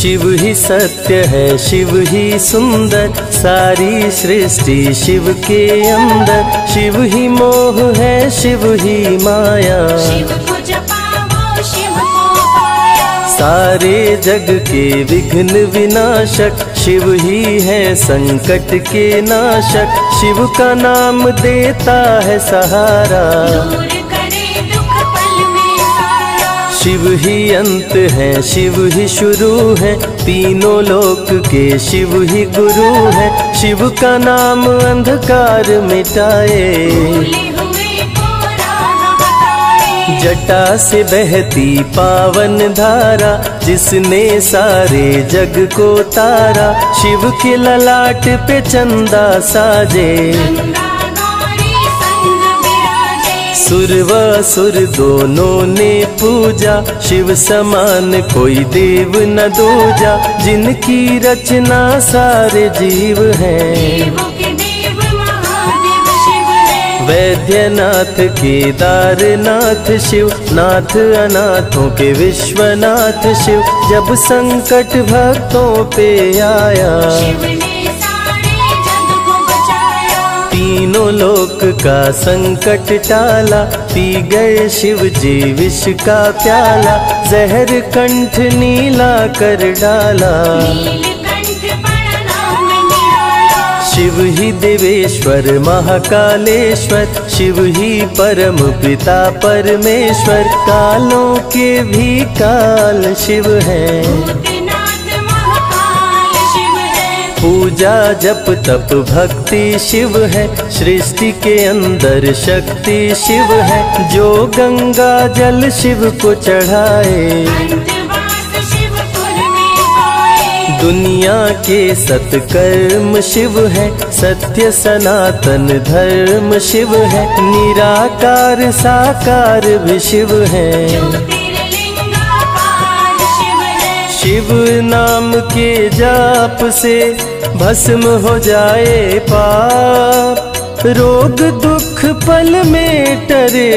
शिव ही सत्य है, शिव ही सुंदर, सारी सृष्टि शिव के अंदर। शिव ही मोह है, शिव ही माया, शिव को जपाओ शिव को पाया। सारे जग के विघ्न विनाशक, शिव ही है संकट के नाशक। शिव का नाम देता है सहारा, दूर करे दुख पल में सारा। शिव ही अंत है, शिव ही शुरू है, तीनों लोक के शिव ही गुरु है। शिव का नाम अंधकार मिटाए, भूले हुए को राह बताए। जटा से बहती पावन धारा, जिसने सारे जग को तारा। शिव के ललाट पे चंदा साजे, गंगा गौरी संग विराजे। सुर व असुर दोनों ने पूजा, शिव समान कोई देव न दूजा। जिनकी रचना सारे जीव हैं, देवों के देव महादेव शिव है। वैद्यनाथ केदारनाथ शिव, नाथ अनाथों के विश्वनाथ शिव। जब संकट भक्तों पे आया, शिव ने सारे जग को बचाया। तीनों लोक का संकट टाला, पी गए शिव जी विष का प्याला। जहर कंठ नीला कर डाला, नीलकंठ बड़ा नाम निराला। शिव ही देवेश्वर महाकालेश्वर, शिव ही परम पिता परमेश्वर। कालों के भी काल शिव हैं, भूतनाथ महाकाल शिव है। पूजा जप तप भक्ति शिव है, सृष्टि के अंदर शक्ति शिव है। जो गंगा जल शिव को चढ़ाए, अंतवास शिवपुर में पाए। दुनिया के सत्कर्म शिव है, सत्य सनातन धर्म शिव है। निराकार साकार भी शिव है, ज्योतिर्लिंगाकार शिव है। शिव नाम के जाप से भस्म हो जाए पाप। रोग दुख पल में टरे,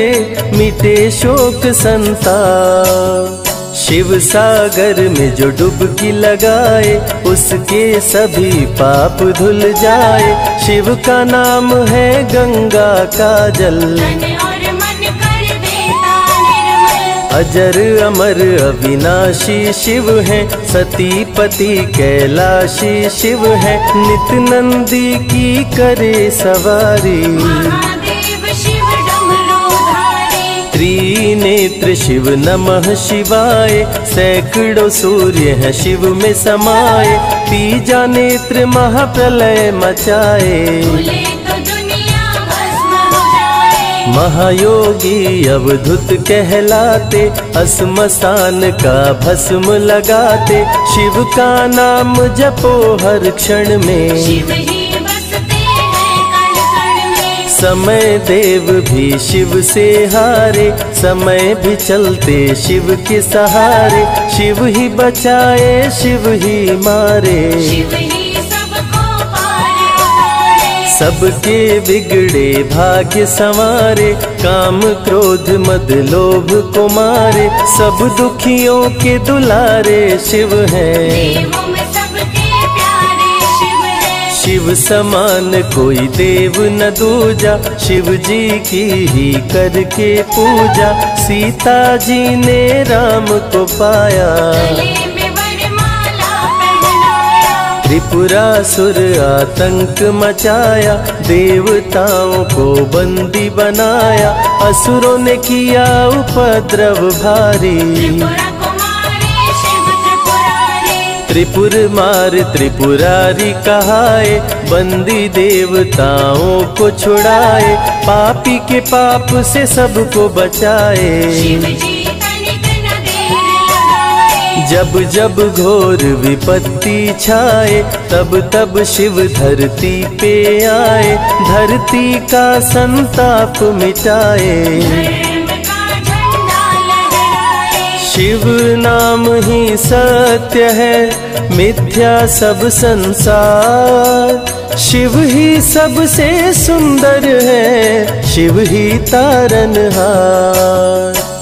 मिटे शोक संताप। शिव सागर में जो डुबकी लगाए, उसके सभी पाप धुल जाए। शिव का नाम है गंगा का जल, तन और मन कर देता निर्मल। अजर अमर अविनाशी शिव है, सती पति कैलाशी शिव है। नित नंदी की करे सवारी, महादेव शिव डमरूधारी। त्रिनेत्र शिव नमः शिवाय। सैकड़ों सूर्य है शिव में समाये, तीजा नेत्र महाप्रलय मचाए। भूले तो दुनिया भस्म हो जाए। महायोगी अवधूत कहलाते, असमसान का भस्म लगाते। शिव का नाम जपो हर क्षण में, शिव ही बसते हैं कण कण में। समय देव भी शिव से हारे, समय भी चलते शिव के सहारे। शिव ही बचाए शिव ही मारे, शिव ही सबको पार उतारे। सबके बिगड़े भाग्य संवारे। काम क्रोध मद लोभ को मारे, सब दुखियों के दुलारे शिव हैं। देवों में सबके प्यारे शिव है। शिव समान कोई देव न दूजा, शिव जी की ही करके पूजा। सीता जी ने राम को पाया, गले में वरमाला पहनाया। त्रिपुरासुर आतंक मचाया, देवताओं को बंदी बनाया। असुरों ने किया उपद्रव भारी, त्रिपुरा कुमारी शिव त्रिपुरारी। त्रिपुर मार त्रिपुरारी कहाए, बंदी देवताओं को छुड़ाए। पापी के पाप से सबको बचाए, शिव जी तनिक न देर लगाए। जब जब घोर विपत्ति छाए, तब तब शिव धरती पे आए। धरती का संताप मिटाए, धर्म का झंडा लहराए। शिव नाम ही सत्य है, मिथ्या सब संसार। शिव ही सबसे सुंदर है, शिव ही तारनहार।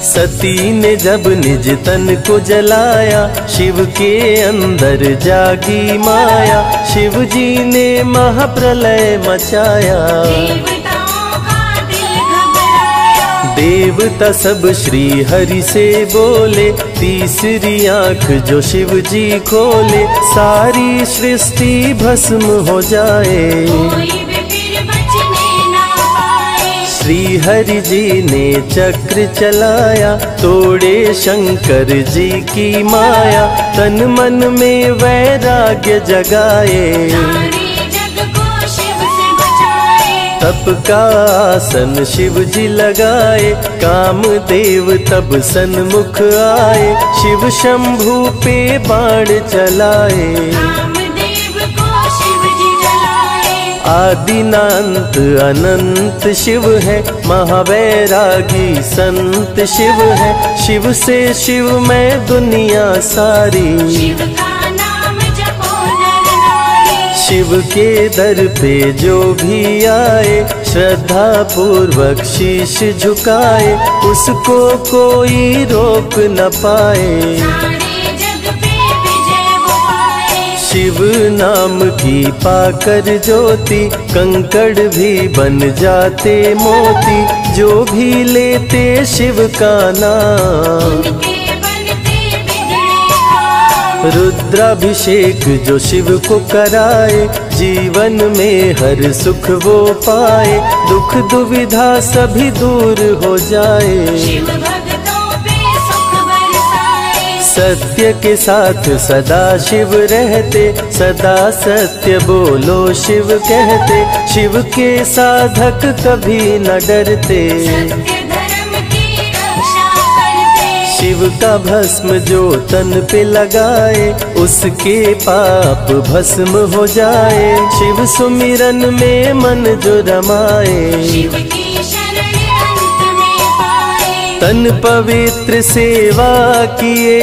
सती ने जब निज तन को जलाया, शिव के अंदर जागी माया, शिव जी ने महाप्रलय मचाया। देवताओं का दिल घबराया, देवता सब श्री हरि से बोले, तीसरी आंख जो शिव जी खोले, सारी सृष्टि भस्म हो जाए। कोई भी फिर बचने ना पाए। श्री हरि जी ने चक्र चलाया, तोड़े शंकर जी की माया, तन मन में वैराग्य जगाए। सारे जग को शिव से बचाए। तप का आसन शिव जी लगाए, कामदेव तब सन्मुख आए, शिव शंभू पे बाण चलाए। कामदेव को शिव जी जलाए। आदिनांत अनंत शिव है, महावैरागी संत शिव है, शिव से शिव में दुनिया सारी। शिव का नाम जपो नर नारी। शिव के दर पे जो भी आए, श्रद्धा पूर्वक शीश झुकाए, उसको कोई रोक न पाए। सारे जग पे विजय वो पाए। शिव नाम की पाकर ज्योति, कंकड़ भी बन जाते मोती, जो भी लेते शिव का नाम। उनके बनते बिगड़े काम। रुद्राभिषेक जो शिव को कराए, जीवन में हर सुख वो पाए, दुख दुविधा सभी दूर हो जाए। शिव भक्तों पे सुख बरसाए। सत्य के साथ सदा शिव रहते, सदा सत्य बोलो शिव कहते, शिव के साधक कभी न डरते। सत्य धर्म की रक्षा करते। शिव का भस्म जो तन पे लगाए, उसके पाप भस्म हो जाए। शिव सुमिरन में मन जो रमाए, शिव की शरण अंत में पाए। तन पवित्र सेवा किए,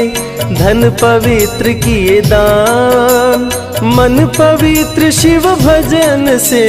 धन पवित्र किए दान, मन पवित्र शिव भजन से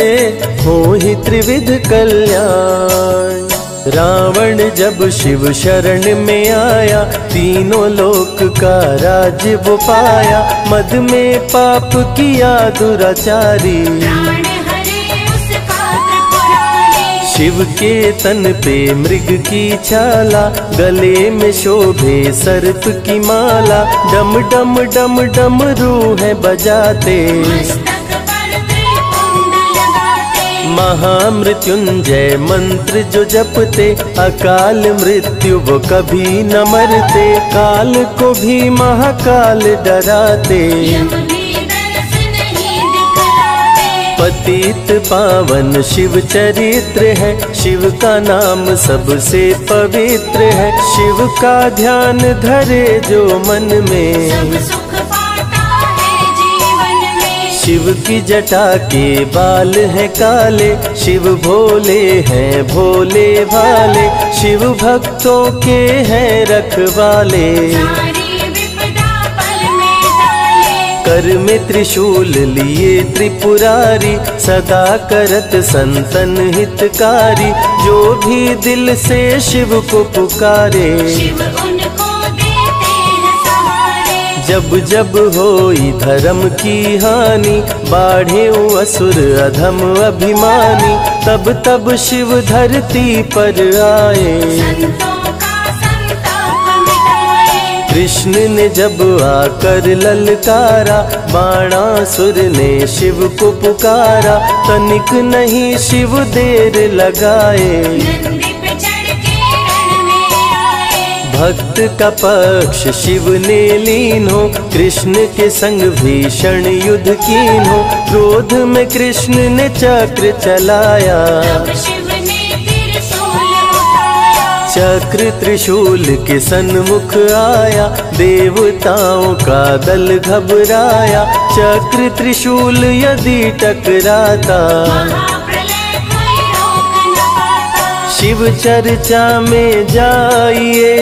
हो ही त्रिविध कल्याण। रावण जब शिव शरण में आया, तीनों लोक का राज वो पाया, मद में पाप किया दुराचारी। प्राण हरे उसका त्रिपुरारी। शिव के तन पे मृग की छाला, गले में शोभे सर्प की माला, डम डम डम डम रूह बजाते। मस्तक पर त्रिपुंड लगाते। महामृत्युंजय मंत्र जो जपते, अकाल मृत्यु वो कभी न मरते, काल को भी महाकाल डराते। यम भी दर्श नहीं दिखलाते। पतित पावन शिव चरित्र है, शिव का नाम सबसे पवित्र है, शिव का ध्यान धरे जो मन सब में। सुख पाता है जीवन में। शिव की जटा के बाल हैं काले, शिव भोले हैं भोले भाले, शिव भक्तों के हैं रखवाले। सारी विपदा पल में टाले। कर में त्रिशूल लिए त्रिपुरारी, सदा करत संतन हितकारी, जो भी दिल से शिव को पुकारे। शिव उनको देते हैं सहारे। जब जब होई धर्म की हानि, बाढ़े असुर अधम अभिमानी, तब तब शिव धरती पर आए। संतों का संताप मिटाए। कृष्ण ने जब आकर ललकारा, बाणासुर ने शिव को पुकारा, तनिक नहीं शिव देर लगाए। नंदी पे चढ़ के रण में आए। भक्त का पक्ष शिव ने लीन हो, कृष्ण के संग भीषण युद्ध कीन हो, क्रोध में कृष्ण ने चक्र चलाया। तब शिव ने त्रिशूल उठाया। चक्र त्रिशूल के सन्मुख आया, देवताओं का दल घबराया, चक्र त्रिशूल यदि टकराता, महाप्रलय कोई रोक न पाता। शिव चर्चा में जाइए,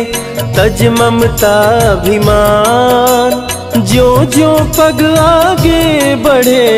तज ममता अभिमान, ज्यो ज्यो पग आगे बढ़े,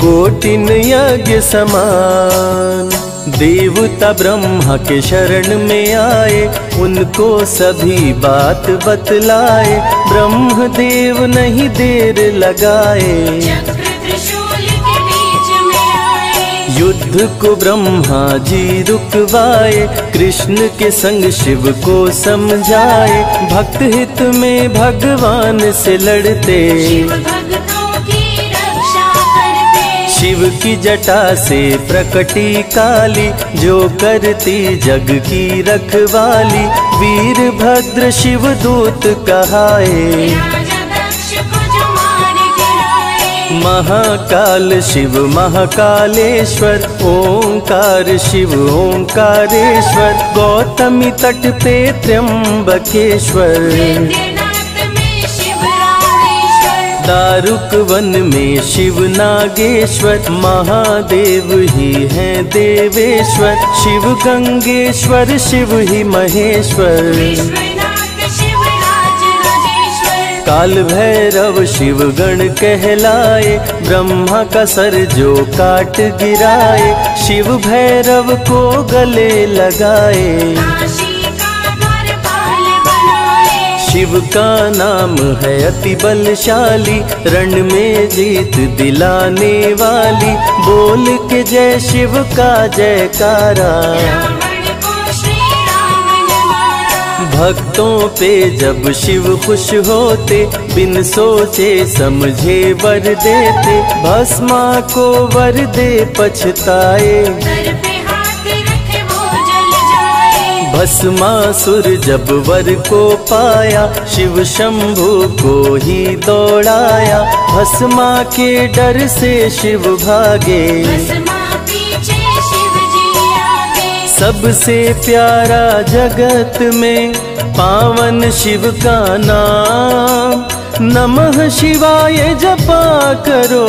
कोटिन यज्ञ समान। देवता ब्रह्मा के शरण में आए, उनको सभी बात बतलाए। ब्रह्मदेव नहीं देर लगाए, चक्र त्रिशूल के बीच में आए। युद्ध को ब्रह्मा जी रुकवाए, कृष्ण के संग शिव को समझाए। भक्त हित में भगवान से लड़ते, शिव भक्तों की रक्षा करते। शिव की जटा से प्रकटी काली, जो करती जग की रखवाली। वीरभद्र शिव दूत कहाए, राजा दक्ष को जो मार गिराए। महाकाल शिव महाकालेश्वर, ओंकार शिव ओंकारेश्वर। गौतमी तट पे त्र्यंबकेश्वर, वैद्यनाथ में शिव रामेश्वर। दारुक वन में शिव नागेश्वर। महादेव ही हैं देवेश्वर, शिव गंगेश्वर शिव ही महेश्वर। विश्वनाथ शिव राज राजेश्वर। काल भैरव शिव गण कहलाए, ब्रह्मा का सर जो काट गिराए। शिव भैरव को गले लगाए, काशी का द्वारपाल बनाए। शिव का नाम है अति बलशाली, रण में जीत दिलाने वाली। बोल के जय शिव का जयकारा, रावण को श्री राम ने मारा। भक्तों पे जब शिव खुश होते, बिन सोचे समझे वर देते। भस्मा को वर दे पछताए, सर पे हाथ रखे वो जल जाए। भस्मासुर जब वर को पाया, शिव शंभु को ही दौड़ाया। भस्मा के डर से शिव भागे, भस्मा पीछे शिव जी आगे। सबसे प्यारा जगत में पावन शिव का नाम। नमः शिवाय जपा करो,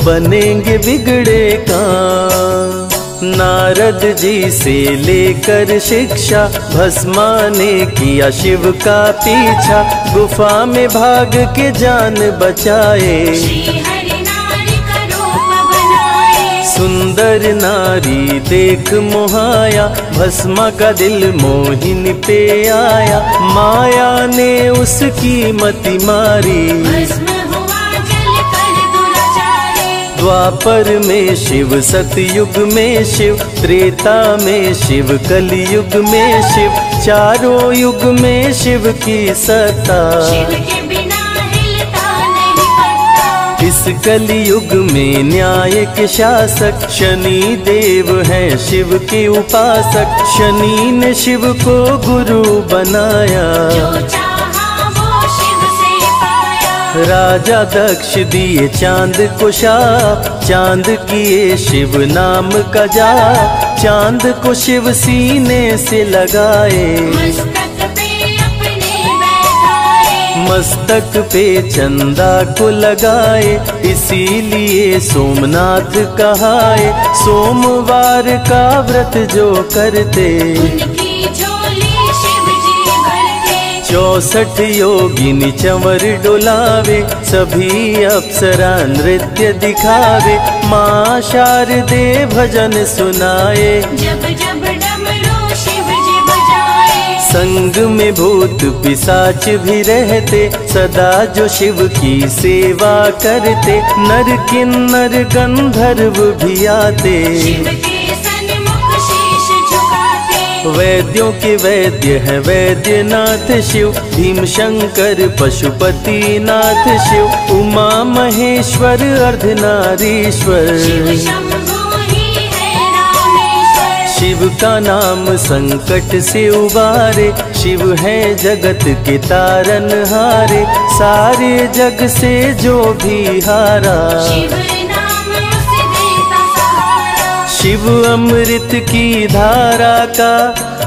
बनेंगे बिगड़े काम। नारद जी से लेकर शिक्षा, भस्मा ने किया शिव का पीछा। गुफा में भाग के जान बचाए, श्री हरि नारी का रूप बनाए। सुंदर नारी देख मोहाया, भस्मा का दिल मोहिनी पे आया। माया ने उसकी मति मारी, भस्म हुआ जल कर दुराचारी। द्वापर में शिव, सतयुग में शिव, त्रेता में शिव, कलयुग में शिव। चारों युग में शिव की सत्ता, शिव के बिना हिलता नहीं पत्ता। इस कलयुग में न्याय के शासक, शनि देव हैं शिव के उपासक। शनि ने शिव को गुरु बनाया, जो चाहा वो शिव से पाया। राजा दक्ष दिए चांद को शाप, चांद किए शिव नाम का जाप। चांद को शिव सीने से लगाए, मस्तक पे अपने बैठाए। मस्तक पे चंदा को लगाए। इसीलिए सोमनाथ कहाए, सोमवार का व्रत जो करते। उनकी झोली शिव जी भरते। 64 योगिनी चंवर डोलावे, सभी अप्सरा नृत्य दिखावे। माँ शारदे भजन सुनाए, जब जब डमरू शिव जी बजाए। संग में भूत पिशाच भी रहते, सदा जो शिव की सेवा करते। नर किन्नर गंधर्व भी आते, शिव के सन्मुख शीश झुकाते। वैद्यों के वैद्य है वैद्यनाथ शिव। भीम शंकर पशुपति नाथ शिव। उमा महेश्वर अर्धनारीश्वर, शिव शंभु ही है रामेश्वर। शिव का नाम संकट से उबारे। शिव है जगत के तारनहारे, सारे जग से जो भी हारा। शिव नाम उसे देता सहारा। शिव अमृत की धारा का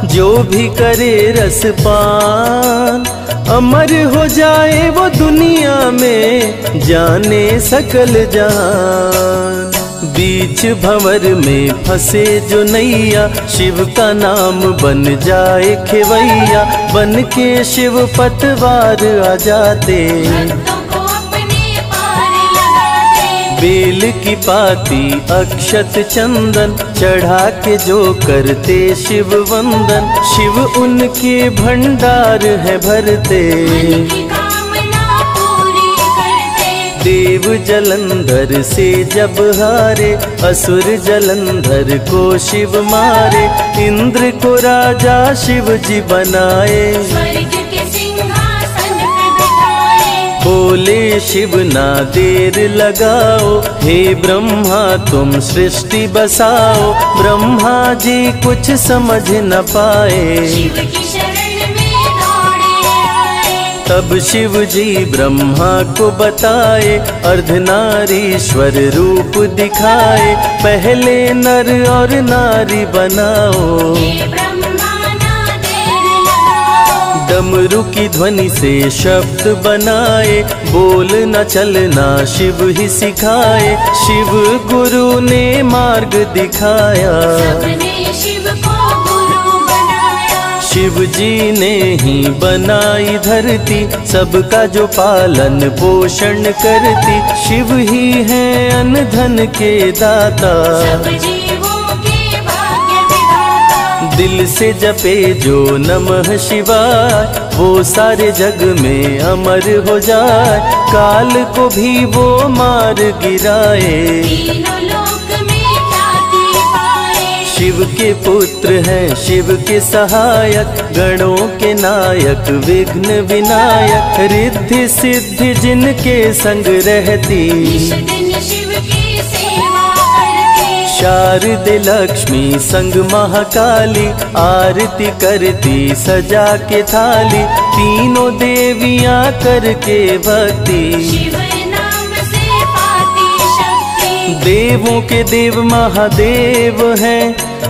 जो भी करे रसपान, अमर हो जाए वो दुनिया में, जाने सकल जहान। बीच भंवर में फंसे जो नैया, शिव का नाम बन जाए खेवैया। बन के शिव पतवार आ जाते, भक्तों को अपने पार लगाते। बेल की पाती अक्षत चंदन चढ़ा के जो करते शिव वंदन, शिव उनके भंडार है भरते। मन की कामना पूरी करते। देव जलंधर से जब हारे, असुर जलंधर को शिव मारे। इंद्र को राजा शिव जी बनाए, स्वर्ग के सिंहासन पे बिठाए। बोले शिव ना देर लगाओ, हे ब्रह्मा तुम सृष्टि बसाओ। ब्रह्मा जी कुछ समझ न पाए, शिव की शरण में दौड़े आए। तब शिव जी ब्रह्मा को बताए, अर्धनारीश्वर रूप दिखाए। पहले नर और नारी बनाओ, हे ब्रह्मा ना देर लगाओ। डमरू की ध्वनि से शब्द बनाए। बोल न चलना शिव ही सिखाए, शिव गुरु ने मार्ग दिखाया। सबने शिव को गुरु बनाया। शिव जी ने ही बनाई धरती, सबका जो पालन पोषण करती। शिव ही है अन्न धन के दाता, सब जीवों के भाग्य विधाता। दिल से जपे जो नमः शिवाय, वो सारे जग में अमर हो जाए। काल को भी वो मार गिराए, तीनों लोक में ख्याति पाए। शिव के पुत्र हैं शिव के सहायक, गणों के नायक विघ्न विनायक। रिद्धि सिद्धि जिनके संग रहती, निश दिन शिव की सेवा करते। शारदे लक्ष्मी संग महाकाली, आरती करती सजा के थाली। तीनों देवियां करके भक्ति, शिव नाम से पाती शक्ति। देवों के देव महादेव हैं,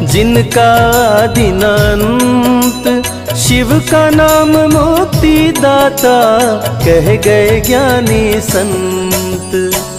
जिनका आदि न अंत। शिव का नाम मुक्ति दाता, कह गए ज्ञानी संत।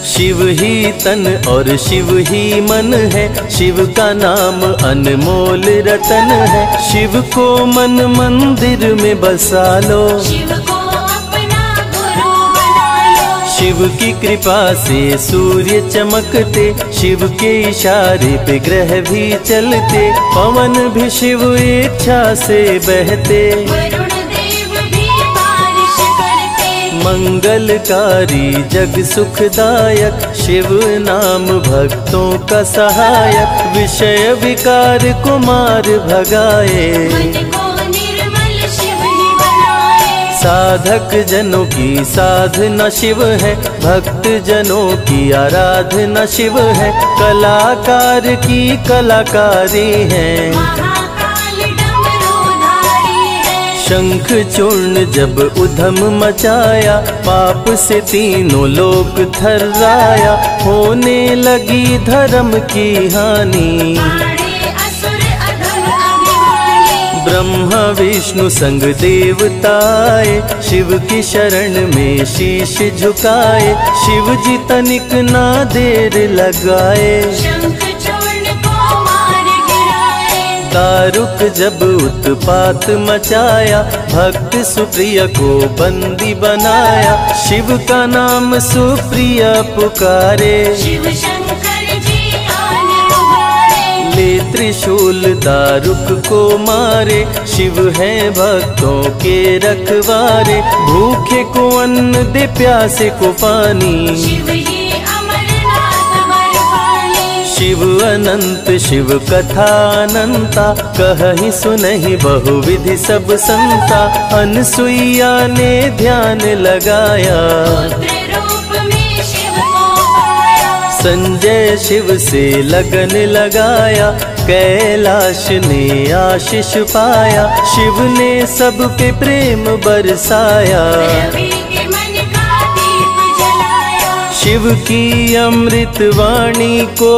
शिव ही तन और शिव ही मन है, शिव का नाम अनमोल रतन है। शिव को मन मंदिर में बसा लो, शिव को अपना गुरु बना लो। शिव की कृपा से सूर्य चमकते, शिव के इशारे पे ग्रह भी चलते। पवन भी शिव इच्छा से बहते, वरुण देव भी बारिश करते। मंगलकारी जग सुखदायक, शिव नाम भक्तों का सहायक। विषय विकार को मार भगाए, मन को निर्मल शिव ही बनाए। साधक जनों की साधना शिव है, भक्त जनों की आराधना शिव है। कलाकार की कलाकारी है, महाकाल डमरूधारी है। शंख चूर्ण जब उधम मचाया, पाप से तीनों लोक थर्राया। होने लगी धर्म की हानि, आड़े असुर अधम अभिमानी। ब्रह्मा विष्णु संग देवताए, शिव की शरण में शीश झुकाए। शिव जी तनिक ना देर लगाए, शंख चूर्ण को मार गिराए। दारुक जब उत्पात मचाया, भक्त सुप्रिय को बंदी बनाया। शिव का नाम सुप्रिय पुकारे, शिव शंकर जी आन उबारे। ले त्रिशूल दारुक को मारे। शिव है भक्तों के रखवारे, भूखे को अन्न दे प्यासे को पानी। शिव ही अमरनाथ वर पाले। शिव अनंत शिव कथा अनंता, कहीं सुनहि बहुविधि सब संता। अनसुईया ने ध्यान लगाया, पुत्र रूप में शिव को पाया। संजय शिव से लगन लगाया। कैलाश ने आशीष पाया, शिव ने सब पे प्रेम बरसाया। रवि के मन का दीप जलाया। शिव की अमृत वाणी को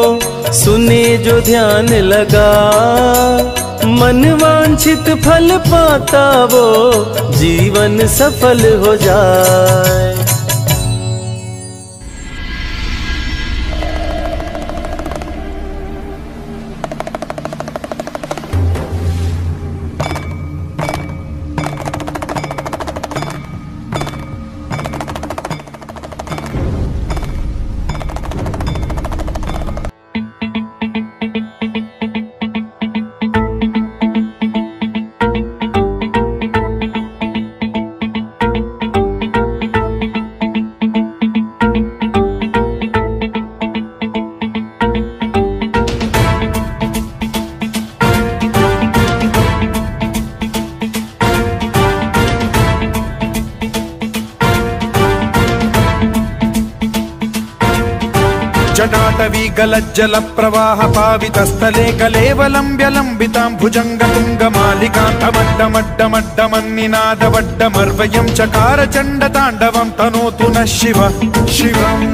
सुने जो ध्यान लगा, मन वांछित फल पाता वो जीवन सफल हो जाए। पाटवी गलज्जल प्रवाह पावितस्थले कलेवलम्ब्य लम्बितां भुजङ्गतुङ्गमालिकां डमड्डमड्डमड्डमन्निनादवड्डमर्वयं चकार चण्डताण्डवं तनोतु नः शिव शिवम्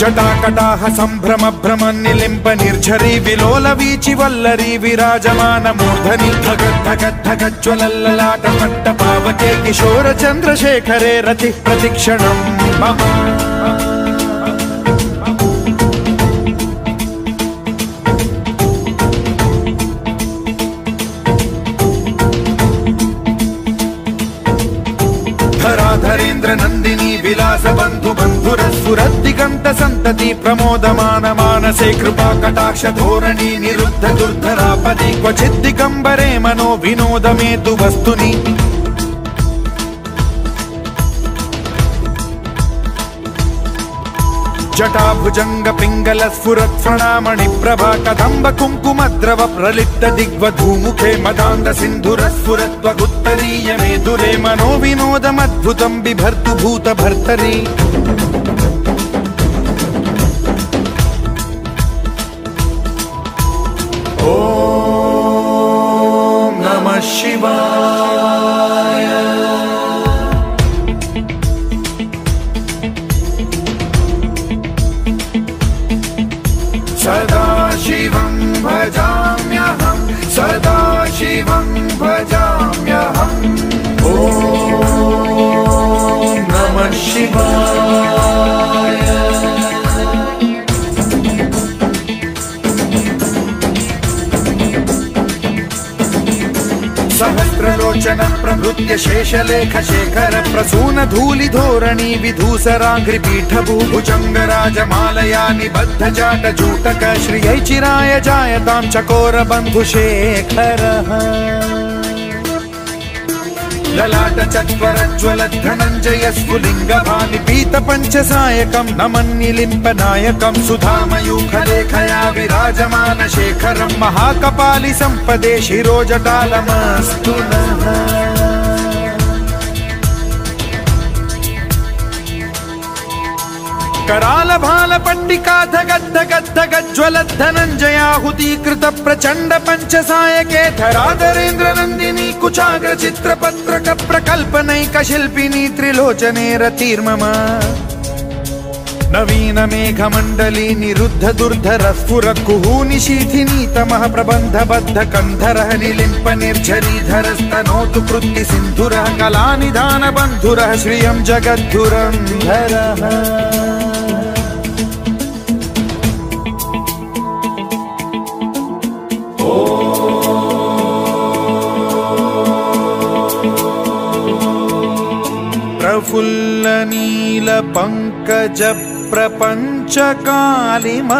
जटाकटाह सम्भ्रम भ्रमन्निलिम्ब निर्झरी विलोल वीचि वल्लरी विराजमान मूर्धनि धगद्धगद्धगज्ज्वलल्ललाट पट्ट पावके किशोर चन्द्रशेखरे रतिः प्रतिक्षणम् मम धराधरेन्द्र नन्दिनी विलास बन्धु बन्धुरस्फुरद्दिगन्त सन्तति प्रमोदमान मानसे कृपा कटाक्ष धोरणी निरुद्ध दुर्धरापदि क्वचिद्दिगम्बरे मनो विनोदमेतु वस्तुनि जटाभुजंग पिंगल स्फुरत् फणामणि प्रभा कदम्ब कुङ्कुमद्रव प्रलिप्त दिग्वधूमुखे मदान्ध सिन्धुर स्फुरत्वगुत्तरीय मेधुरे मनो विनोदमद्भुतं बिभर्तु भूत भर्तरि ॐ नमः शिवाय सदा शिवं भजाम्यहं सदा शिवं भजाम्यहम् ॐ नमः शिवाय सहस्रलोचन प्रभृत्य शेषलेख शेखर प्रसून धूलि धोरणी विधूसराघ्रि पीठभूभुजंग राजमालया निबद्ध जाट जूटक श्रियै चिराय जायतां चकोर बन्धु शेखरः ललाट चत्वरज्वल धनञ्जय स्फुलिंग भानि पीत पंचसायकं नमन्निलिम्प नायकं सुधामयूखलेखया विराजमान शेखरं महाकपालि संपदे शिरोजटालमस्तु नः कराल भाल पट्टिका धगद्धगद्धगज्ज्वल धनञ्जयाहुतीकृत प्रचण्ड पंचसायके धराधरेन्द्र नन्दिनी कुचाग्र चित्रपत्रक प्रकल्पनैक शिल्पिनी त्रिलोचने रतिर्मम नवीन मेघमण्डली निरुद्ध दुर्धर स्फुर कुहूनि शीथिनी तमः प्रबन्ध बद्ध कन्धरः निलिम्प निर्झरीधरस्तनोतु कृत्ति सिन्धुरः कलानिधान बन्धुरः श्रियं जगद्धुरन्धरः प्रफुल्ल नील पंकज प्रपंच कालिम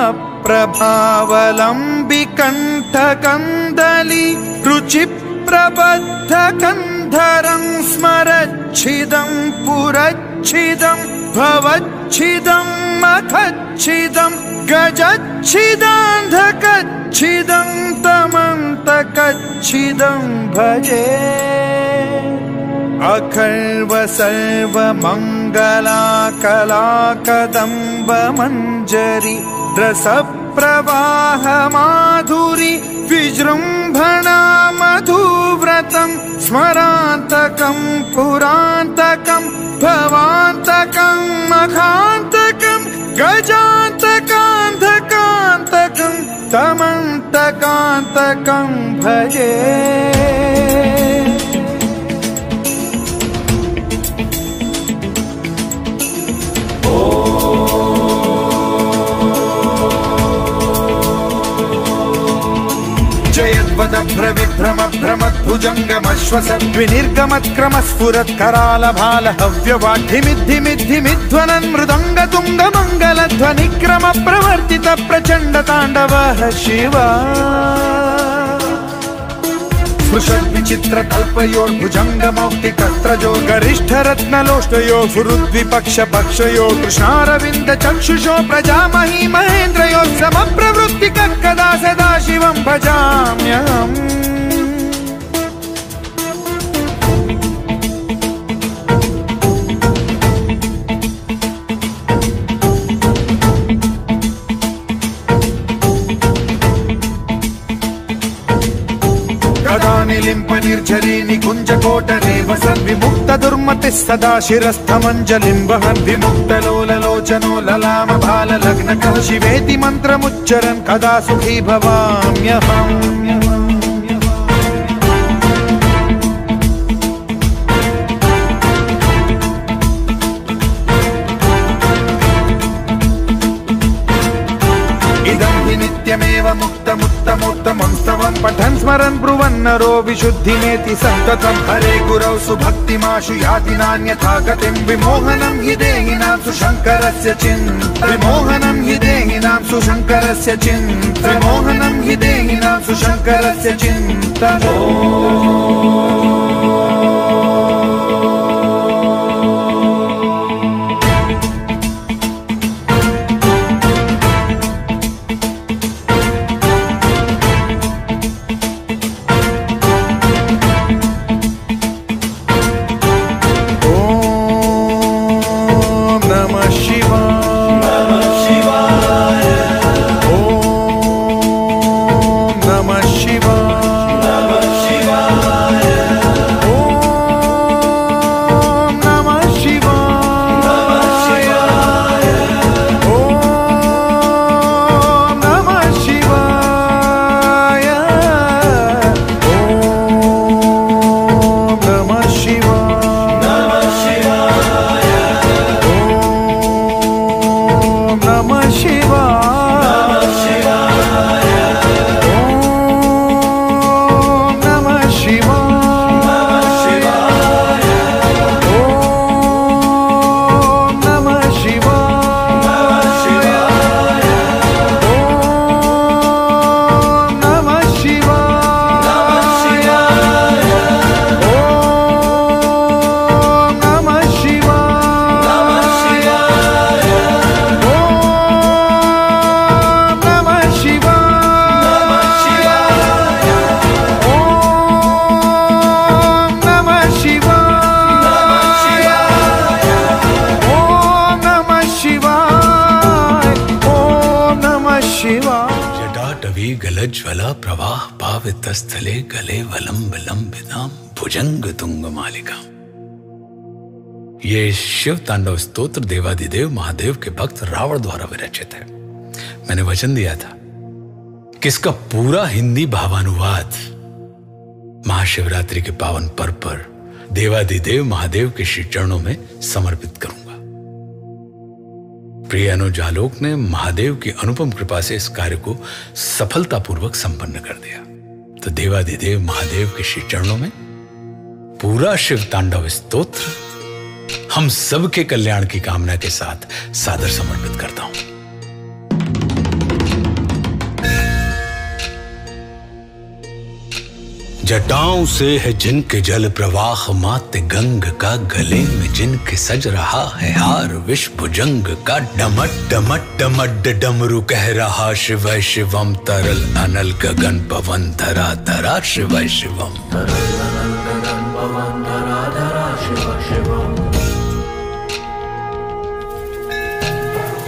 प्रभावलंबि कंठ कंदली रुचि प्रबद्ध कंधरं स्मरच्छिदं पुरच्छिदं भवच्छिदं मखच्छिदं गजच्छिदान्धकच्छिदं तमन्तकच्छिदं भजे अखर्व सर्व मंगला कला कदम्ब मंजरी रस प्रवाह माधुरी विजृंभणा मधुव्रतं स्मरान्तकं पुरान्तकं भवान्तकं मखान्तकं गजान्तकान्धकान्तकं तमन्तकान्तकं भजे जयद्वद भ्रविभ्रम भ्रमद्भुजङ्गमश्वसद्विनिर्गमत्क्रम स्फुरत् कराल भाल हव्यवाढ्ढिमिद्धिमिद्धिमिध्वनन् मृदङ्ग तुङ्ग मङ्गलध्वनिक्रम प्रवर्तित प्रचण्ड ताण्डवः शिवा स्पृशद्विचित्र कल्पयोर्भुजङ्ग मौक्तिकस्त्रजो गरिष्ठ रत्नलोष्टयो सुहृद्विपक्ष पक्षयो कृष्णारविन्द चक्षुषो प्रजामही महेन्द्रयो समप्रवृत्तिकः कदा सदा शिवं भजाम्यहम् निर्झरी निकुञ्जकोटरे वसन् विमुक्त दुर्मतिः सदा शिरस्थमञ्जलिं वहन् विमुक्तलोललोचनो ललाम भाललग्नकः शिवेति मन्त्रमुच्चरन् कदा सुखी भवाम्यहम्। नित्यमेव मुक्तमुत्तमोत्तमं स्तवं पठन् स्मरन् ब्रुवन्नरो विशुद्धिमेति सन्ततं हरे गुरौ सुभक्तिमाशु याति नान्यथा गतिं विमोहनं हि देहिनां सुशङ्करस्य चिन्त विमोहनं हि देहिनां सुशङ्करस्य चिन्त विमोहनं हि देहिनां सुशङ्करस्य चिन्त। ज्वला प्रवाह पावितस्थले गले वलंब लंबिताम भुजंग तुंग मालिका। ये शिव तांडव स्तोत्र देवादिदेव महादेव के भक्त रावण द्वारा विरचित है। मैंने वचन दिया था कि इसका पूरा हिंदी भावानुवाद महाशिवरात्रि के पावन पर्व पर देवादिदेव महादेव के श्री चरणों में समर्पित करूंगा। प्रिय अनुज आलोक ने महादेव की अनुपम कृपा से इस कार्य को सफलतापूर्वक संपन्न कर दिया। तो देवादिदेव महादेव के श्री चरणों में पूरा शिव तांडव स्तोत्र हम सबके कल्याण की कामना के साथ सादर समर्पित करता हूं। जटाओं से है जिनके जल प्रवाह मात गंग का, गले में जिनके सज रहा है हार विष भुजंग का, डमट डमट डमट डमरू कह रहा शिव शिवम, तरल अनल गगन पवन धरा धरा शिव शिवम, तरल अनल गगन पवन धरा धरा शिव शिवम।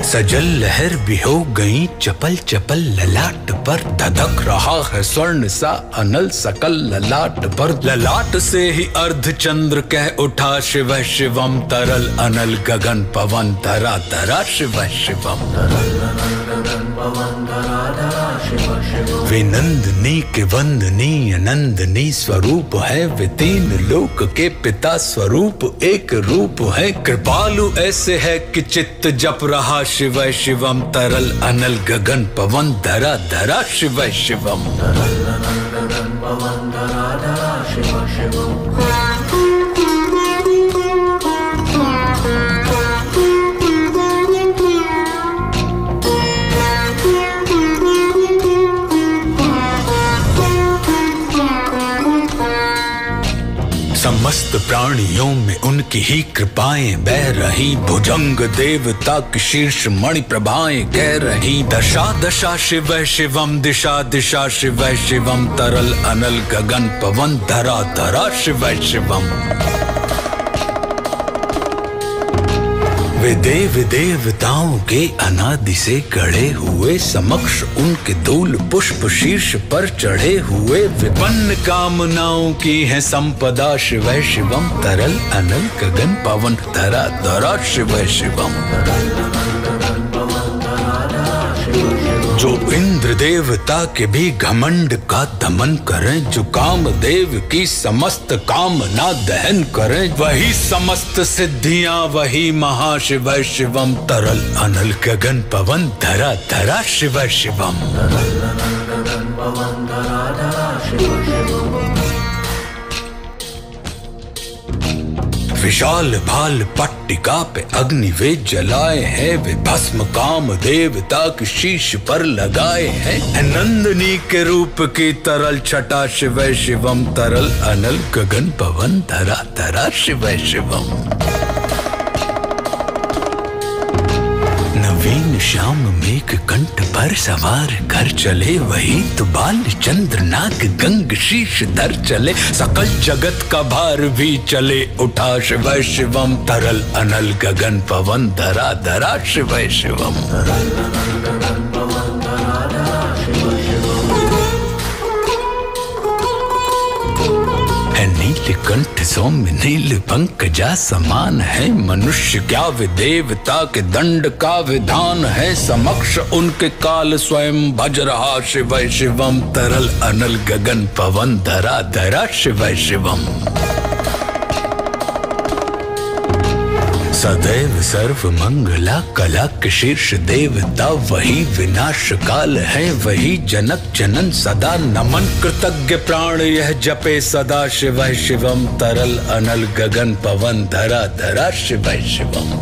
सजल लहर भी हो गई चपल चपल ललाट पर, धधक रहा है स्वर्ण सा अनल सकल ललाट पर, ललाट से ही अर्ध चंद्र कह उठा शिव शिवम, तरल अनल गगन पवन धरा धरा शिव शिवम, तरल अनल गगन पवन धरा धरा शिव शिवम। वे नंदनी के वंदनी अनंदनी स्वरूप है, वे तीन लोक के पिता स्वरूप एक रूप है, कृपालु ऐसे है कि चित्त जप रहा शिव शिवम, तरल अनल गगन पवन धरा धरा शिव शिवम, तरल अनल गगन पवन धरा धरा शिव शिवम। समस्त प्राणियों में उनकी ही कृपाएं बह रही, भुजंग देवता की शीर्ष मणि प्रभाएं कह रही, दशा दशा शिव शिवम, दिशा दिशा शिव शिवम, तरल अनल गगन पवन धरा धरा शिव शिवम। वे देव देवताओं के अनादि से गढ़े हुए, समक्ष उनके धूल पुष्प शीर्ष पर चढ़े हुए, विपन्न कामनाओं की है संपदा। शिव शिवम तरल अनल गगन पवन धरा धरा शिव शिवम। जो इंद्र देवता के भी घमंड का दमन करें, जो कामदेव की समस्त कामना दहन करें, वही समस्त सिद्धियां, वही महाशिव शिवम तरल अनल गगन पवन धरा धरा शिव शिवम। विशाल भाल पट्टिका पे अग्नि वे जलाए हैं, वे भस्म काम देवता की शीश पर लगाए हैं। नंदनी के रूप की तरल छटा शिव शिवम तरल अनल गगन पवन धरा धरा शिव शिवम। नवीन श्याम मेघ कंठ पर सवार कर चले, वही तो बाल चंद्र नाग गंग शीश धर चले। सकल जगत का भार भी चले उठा शिव शिवम तरल अनल गगन पवन धरा धरा शिव शिवम। नील कंठ सौम्य नील पंकजा समान है, मनुष्य क्या वे देवता के दंड का विधान है। समक्ष उनके काल स्वयं भज रहा शिव शिवम तरल अनल गगन पवन धरा धरा शिव शिवम। सदैव सर्व मंगला कला के शीर्ष देवता, वही विनाश काल है, वही जनक जनन सदा नमन। कृतज्ञ प्राण यह जपे सदा शिव शिवम तरल अनल गगन पवन धरा धरा शिव शिवम।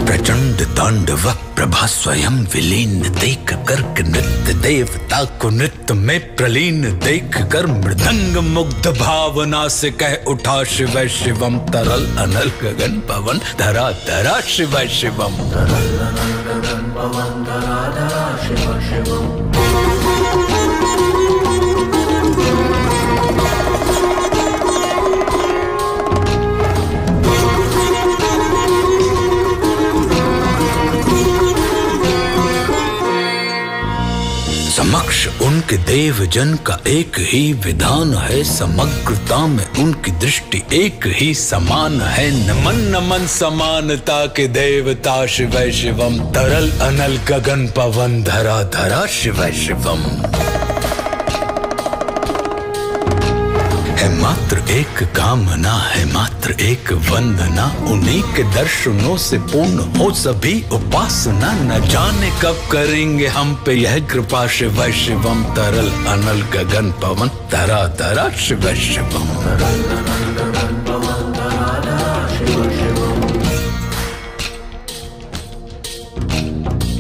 प्रचंड तांडव प्रभा स्वयं विलीन देख कर नृत्य देवता को नृत्य में प्रलीन देख कर, मृदंग मुग्ध भावना से कह उठा शिव शिवम तरल अनल गगन पवन धरा धरा शिव शिवम। समक्ष उनके देव जन का एक ही विधान है, समग्रता में उनकी दृष्टि एक ही समान है। नमन नमन समानता के देवता शिव शिवम तरल अनल गगन पवन धरा धरा शिव शिवम। है मात्र एक कामना, है मात्र एक वंदना, उन्हीं के दर्शनों से पूर्ण हो सभी उपासना। न जाने कब करेंगे हम पे यह कृपा शिव शिवम तरल अनल गगन पवन धरा धरा शिव शिवम।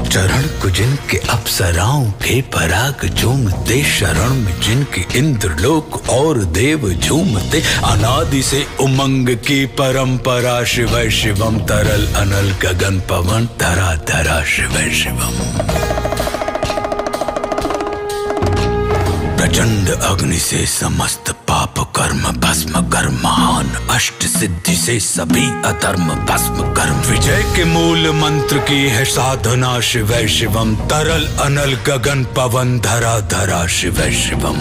चरण को जिनके अप्सराओं के पराग झूमते, शरण में जिनके इंद्रलोक और देव झूमते। अनादि से उमंग की परंपरा शिव शिवम तरल अनल गगन पवन धरा धरा शिव शिवम। प्रचंड अग्नि से समस्त पाप कर्म भस्म कर, महान अष्ट सिद्धि से सभी अधर्म भस्म कर। विजय के मूल मंत्र की है साधना शिव शिवम तरल अनल गगन पवन धरा धरा शिव शिवम।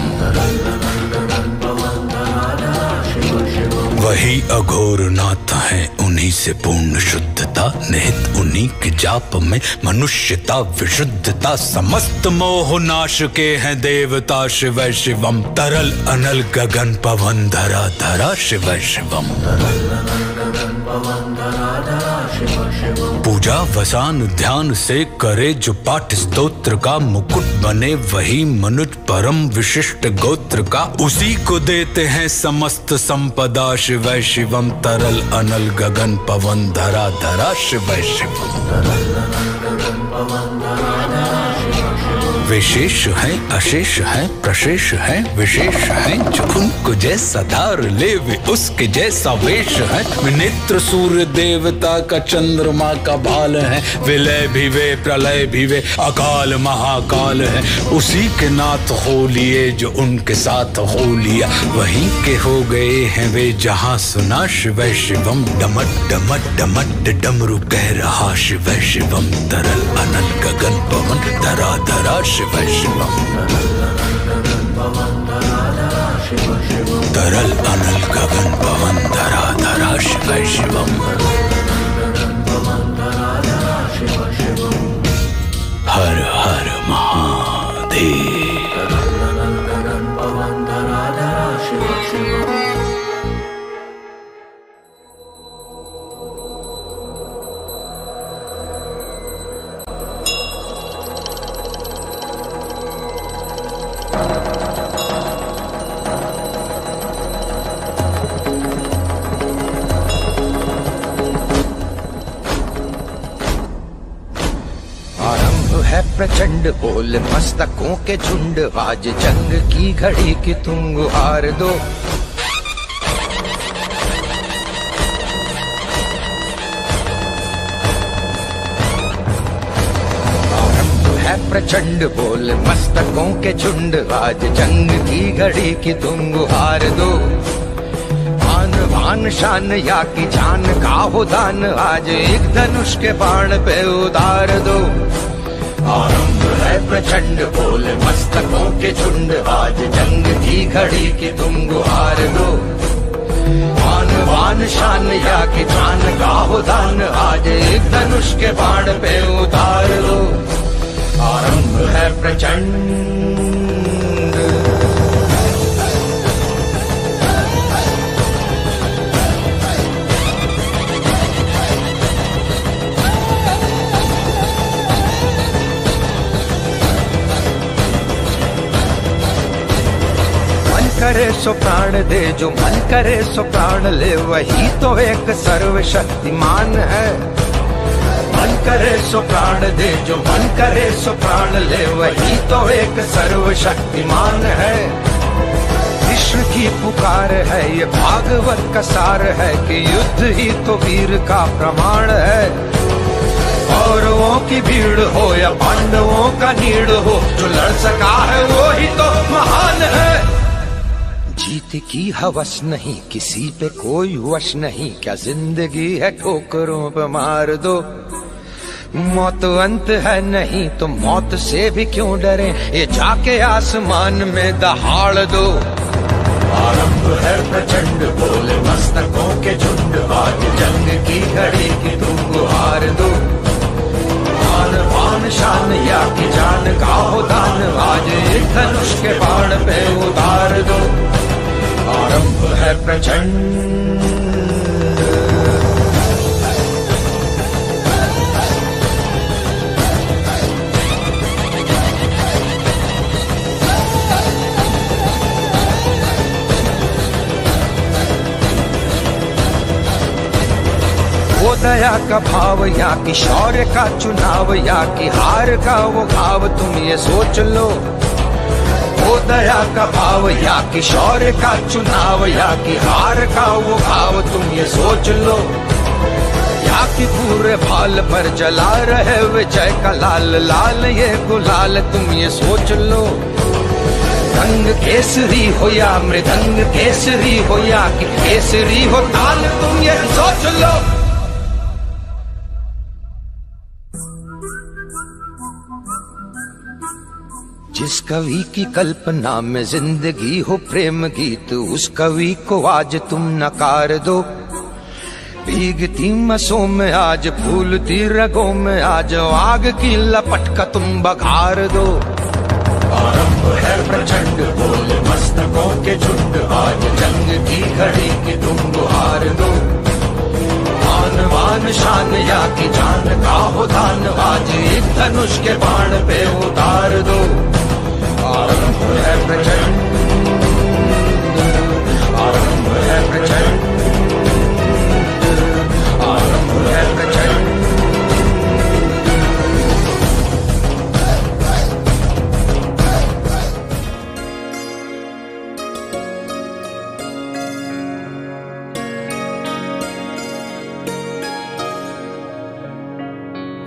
वही अघोर नाथ है, उन्हीं से पूर्ण शुद्धता निहित, उन्हीं के जाप में मनुष्यता विशुद्धता। समस्त मोह नाश के हैं देवता शिव शिवम तरल अनल गगन पवन धरा धरा शिव शिवम। पूजा वसान ध्यान से करे जो पाठ स्तोत्र का, मुकुट बने वही मनुज परम विशिष्ट गोत्र का। उसी को देते हैं समस्त संपदा शिव शिवम तरल अनल गगन पवन धरा धरा शिव शिवम। विशेष है, अशेष है, प्रशेष है, विशेष है, जो उनको जैसा धार ले वे उसके जैसा वेश है। नेत्र सूर्य देवता का, चंद्रमा का बाल है, विलय भी वे, प्रलय भी वे, अकाल महाकाल है। उसी के नाथ हो लिए जो उनके साथ हो लिया, वहीं के हो गए हैं वे जहां सुना शिव शिवम। डमट डमट डमट डमरू कह रहा शिव शिवम, तरल अनल गगन पवन धरा धरा शिव शिवम। तरल अनल गगन पवन धरा धरा शिव शिवम। हर हर महादेव। प्रचंड बोल मस्तकों के झुंड, आज जंग की घड़ी की तुम गुहार दो। आरंभ है प्रचंड बोल मस्तकों के झुंड, आज जंग की घड़ी की तुम गुहार दो। आन भान शान या की जान का हो दान, आज एक धनुष के बाण पे उतार दो। आरंभ है प्रचंड बोल मस्तकों के झुंड, आज जंग की घड़ी की तुम गुहार दो। आन बान शान या की जान का हो दान, आज एक धनुष के बाण पे उतार दो। आरंभ है प्रचंड। करे सो प्राण दे, जो मन करे सो प्राण ले, वही तो एक सर्वशक्तिमान है। मन करे सो प्राण दे, जो मन करे सो प्राण ले, वही तो एक सर्वशक्तिमान है। कृष्ण की पुकार है, ये भागवत का सार है, कि युद्ध ही तो वीर का प्रमाण है। कौरवों की भीड़ हो या पांडवों का नीड़ हो, जो लड़ सका है वो ही तो महान है। जीत की हवस नहीं, किसी पे कोई वश नहीं, क्या जिंदगी है ठोकरों पे मार दो। मौत अंत है नहीं तो मौत से भी क्यों डरे, ये जाके आसमान में दहाड़ दो। आरंभ है प्रचंड बोल मस्तकों के झुंड, आज जंग की घड़ी की तुम गुहार दो। आन बान शान या की जान का हो दान, आज एक धनुष के बाण पे उतार दो। आरंभ है प्रचंड। वो दया का भाव या कि शौर्य का चुनाव, या कि हार का वो भाव, तुम ये सोच लो। वो दया का भाव या कि शौर्य का चुनाव, या कि हार का वो भाव, तुम ये सोच लो। या कि पूरे भाल पर जला रहे विजय का लाल लाल ये गुलाल, तुम ये सोच लो। रंग केसरी हो या मृदंग केसरी हो, या कि केसरी हो ताल, तुम ये सोच लो। जिस कवि की कल्पना में जिंदगी हो प्रेम गीत, उस कवि को आज तुम नकार दो। भीगती मसों में आज, फूलती रगों में आज, आग की लपट का तुम बघार दो। आरंभ है प्रचंड बोल मस्तकों के झुंड, आज जंग की घड़ी की तुम गुहार दो। आन बान शान या की जान का हो दान, आज एक धनुष के बाण पे उतार दो। आरंभ है प्रचंड, आरंभ है प्रचंड, आरंभ है प्रचंड।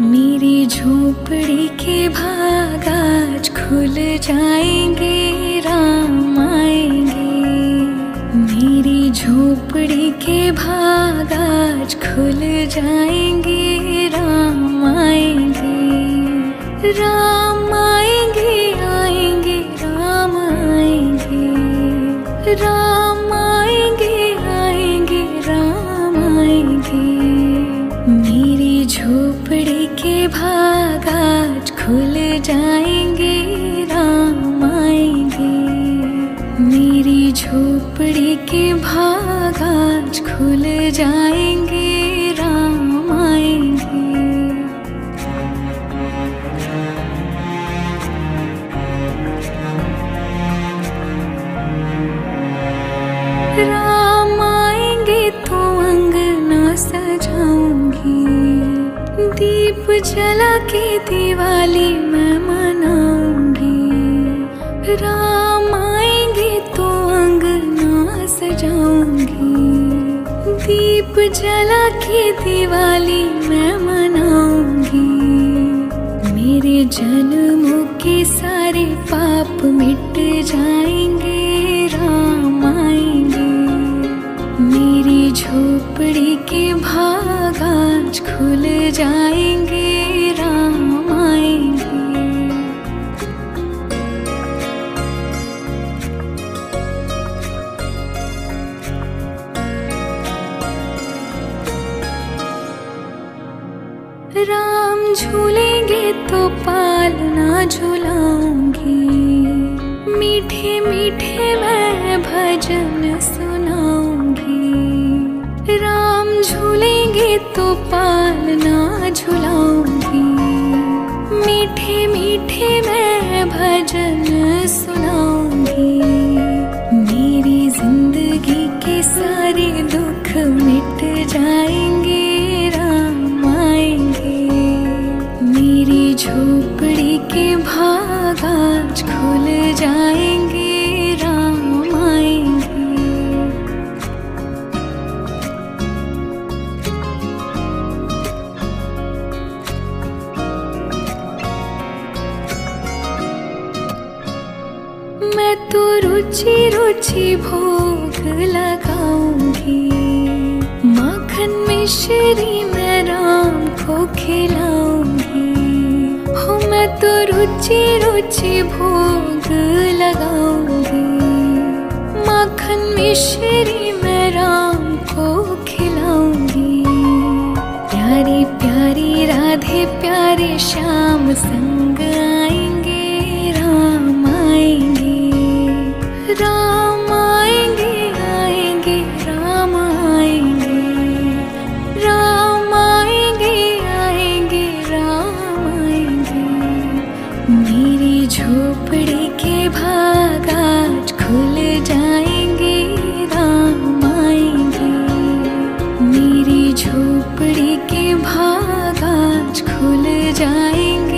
मेरी झोपड़ी के भाग आज खुल जाएंगे, राम आएंगे। मेरी झोपड़ी के भाग आज खुल जाएंगे, राम आएंगे। राम आएंगे, आएंगे, राम आएंगे। राम आएंगे, आएंगे, राम आएंगे। मेरी झोपड़ी के भाग आज खुल जाएंगे, राम आएंगे। मेरी झोपड़ी के भाग आज खुल जाएंगे, राम आएंगे। राम आएंगे तो अंगना सजाऊंगी, दीप जला के दिवाली मैं मनाऊंगी। राम आएंगे तो अंगना सजाऊंगी, दीप जला के दिवाली मैं मनाऊंगी। मेरे जन्मों के सारे पाप मिट जाएंगे, राम आएंगे। मेरी झोपड़ी के भाग आज खुल जाएंगे, राम आएंगे। राम झूलेंगे तो पालना झुलाऊंगी, मीठे मीठे मैं भजन सुनाऊंगी। राम झूलेंगे तो पालना झुलाऊंगी, मीठे मीठे मैं भजन सुनाऊंगी। मेरी जिंदगी के सारे दुख मिट जाएंगे, राम आएंगे। मेरी झोपड़ी के भाग आज खुल जाएंगे, राम आएंगे। मैं तो रुचि रुचि भोग लगाऊंगी, माखन मिश्री मैं राम को खिलाऊंगी। हो मैं तो रुचि रुचि भोग लगाऊंगी, माखन मिश्री मैं राम को खिलाऊंगी। प्यारी प्यारी राधे प्यारे श्याम संग आएंगे, राम आएंगे। राम आएंगे, आएंगे, राम आएंगे। राम आएंगे, आएंगे, राम आएंगे। मेरी झोपड़ी के भाग आज खुल जाएंगे, राम आएंगे। मेरी झोपड़ी के भाग आज खुल जाएंगे,